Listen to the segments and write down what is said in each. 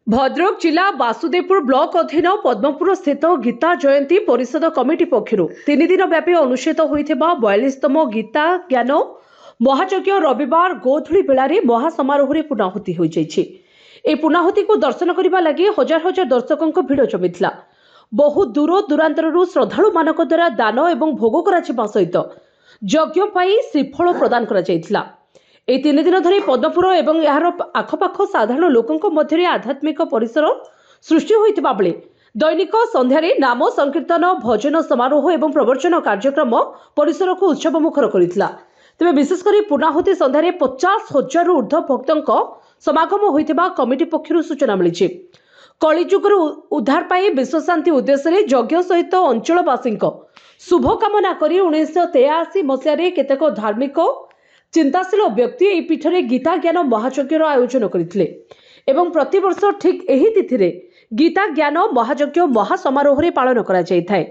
भद्रक जिला वासुदेवपुर ब्लॉक अधीन पद्मपुर स्थित गीता जयंती परिषद कमिटी पक्षर 3 दिन व्यापी अनुष्ठित होता 42तम गीता ज्ञान महायज्ञ रविवार गोधूली बेलार महासमारोह पूर्णाहुति हो जाए। पूर्णाहुति को दर्शन करने लगी हजार हजार दर्शकों भिड़ जमीला। बहु दूर दूरांतर श्रद्धालु मानक द्वारा दान एवं भोग करा सहित यज्ञ पाई श्रीफल प्रदान करा जायथिला। এই 3 दिन धरी पद्मपुर एवं यार आखपाख साधारण लोकों मध्य आध्यात्मिक परिसर सृष्टि होइतिबा बेले दैनिक संध्यारे नाम संकीर्तन भजन समारोह एवं प्रवचन कार्यक्रम परिसर को उत्सवमुखर करितला। तेबे विशेषकर पूर्णाहुति संध्यारे 50,000 ऊर्ध्व भक्तों समागम होइतिबा कमिटी पक्षरु सूचना मिलिछि। कलिजुगर उद्धार पाई विश्वशांति उद्देश्य यज्ञ सहित अंचलवासी शुभकामना करी 1983 मसीह केतेक धार्मिक चिंताशील व्यक्ति यह पीठरे गीता ज्ञान महायज्ञ आयोजन करथिले एवं प्रतिवर्ष ठीक एही तिथि गीता ज्ञान महायज्ञ महासमारोह पालन करा जायथाय।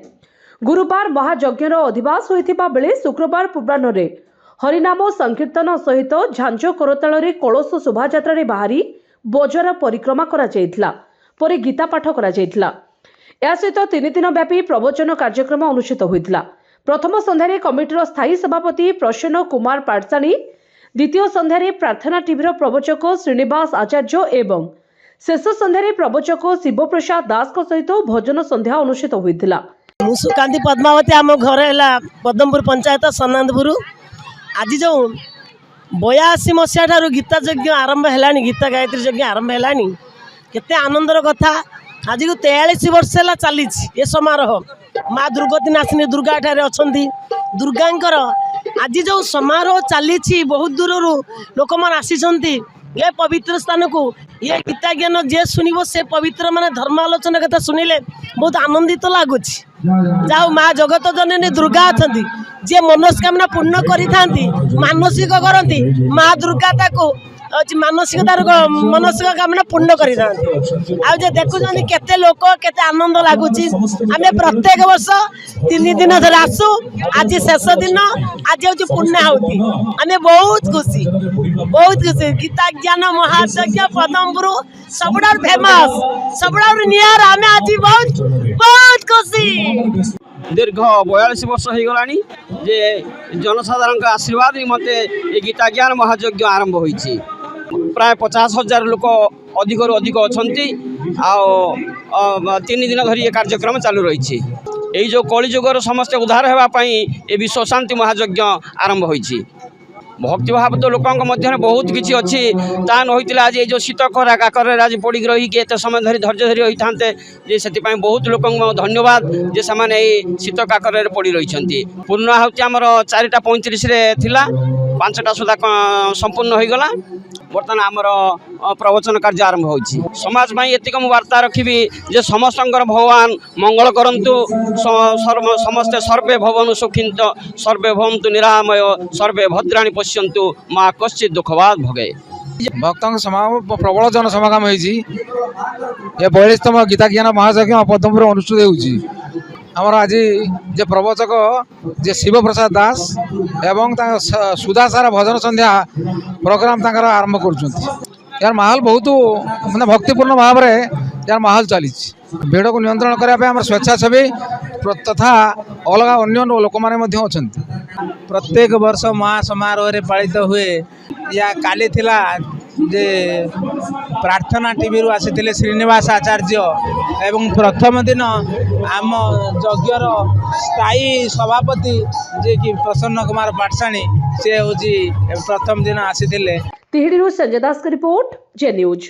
गुरुवार महायज्ञर अधिवास होइथिबा बेले शुक्रवार पूर्वाह्न हरिनाम संकीर्तन सहित झांझ करताल कलश शोभायात्रा बाहरी बजार परिक्रमा करा जायथिला। परे गीता पाठ करा जायथिला। या सहित 3 दिन व्यापी प्रवचन कार्यक्रम अनुष्ठित होइथिला। प्रथम संध्यारे कमिटीर स्थायी सभापति प्रसन्न कुमार पाटसाणी, द्वितीय संध्यारे प्रार्थना टीवीर प्रवचक श्रीनिवास आचार्य एवं शेष संध्यारे प्रवचक शिवप्रसाद दास सहित भजन संध्या अनुष्ठित होइथिला। मुसुकांति पद्मावती आम घर है पद्मपुर पंचायत सन्नांदपुर। आज जो 82 मसीहा ठारू गीता यज्ञ आरंभ है, गीता गायत्री यज्ञ आरंभ है, केते आनंदर कथा। आज को 43 वर्ष है चली ये समारोह। माँ दुर्गति नासिनी दुर्गा ठारे अच्छी दुर्गांकर आज जो समारोह चली बहुत दूर लोक मैंने आसी ये पवित्र स्थान को ये गीता ज्ञान जे सुनिब से पवित्र माने धर्म आलोचना कथा सुनिले बहुत आनंदित लगुच। जाओ माँ जगत जननी दुर्गा अच्छा जे मनस्कामना पूर्ण करी मानसिक करती माँ दुर्गा ताको मानसिकतार मनसिक कामना पूर्ण कर देखुं केते लोक केते आनंद लगुच। आम प्रत्येक वर्ष 3 दिन धर आसू। आज शेष दिन आज हूँ पुण्याहुति। आम बहुत खुशी गीता ज्ञान महायज्ञ पद्मपुर सबुठ फेमस सबुठ नियर। आम आज बहुत खुशी। दीर्घ 42 वर्ष हो गला जे जनसाधारण आशीर्वाद मते ये गीता ज्ञान महायज्ञ आरंभ होइछि। प्राय 50,000 लोक अधिक अधिक अच्छा 3 दिन धरी ये कार्यक्रम चालू रही। यही जो कलिजुगर समस्त उद्धार होगापी ये विश्व शांति महायज्ञ आरंभ होइछि। भक्तिभाव तो लोकों मध्य बहुत किसी अच्छी ता न आज ये जो शीत खरा काकर आज पड़ रही एत समय धरी धैर्य धरी होता से बहुत लोक धन्यवाद जे से शीत काकर पड़ रही। पूर्णाहुति आमर 4:35 थिला 5टा सुधा संपूर्ण हो गला। बर्तमान आमर प्रवचन कार्य आरंभ होइछि। समाज में एतिक वार्ता रखी जे समस्त भगवान मंगल करंतु समस्ते सर्वे भवनु सुखिंत सर्वे भवन्तु निरामय सर्वे भद्राणि पश्यन्तु माँ कश्चित् दुःखवाद भगे। भक्तों समागम प्रबल जन समागम होइछि। ये 42तम गीता ज्ञान महायज्ञ पद्मपुर अनुष्ठित होइछि। आमर आज जे प्रवचक जे शिवप्रसाद दास एवं सुधासारा भजन संध्या प्रोग्राम आरंभ कर यार माहौल बहुत माने भक्तिपूर्ण भाव में यार माहौल चली। भीड़ को नियंत्रण करने स्वेच्छासेवी तथा अलग अन्य लोक मैंने अच्छा। प्रत्येक वर्ष महासमारोह पालित हुए। या काली थिला जे प्रार्थना टीवी रु आसी श्रीनिवास आचार्य एवं प्रथम दिन आम यज्ञर स्थायी सभापति जे कि प्रसन्न कुमार पाटसाणी से हूँ प्रथम दिन आसी। तिहिड़ी संजय दास का रिपोर्ट जे न्यूज।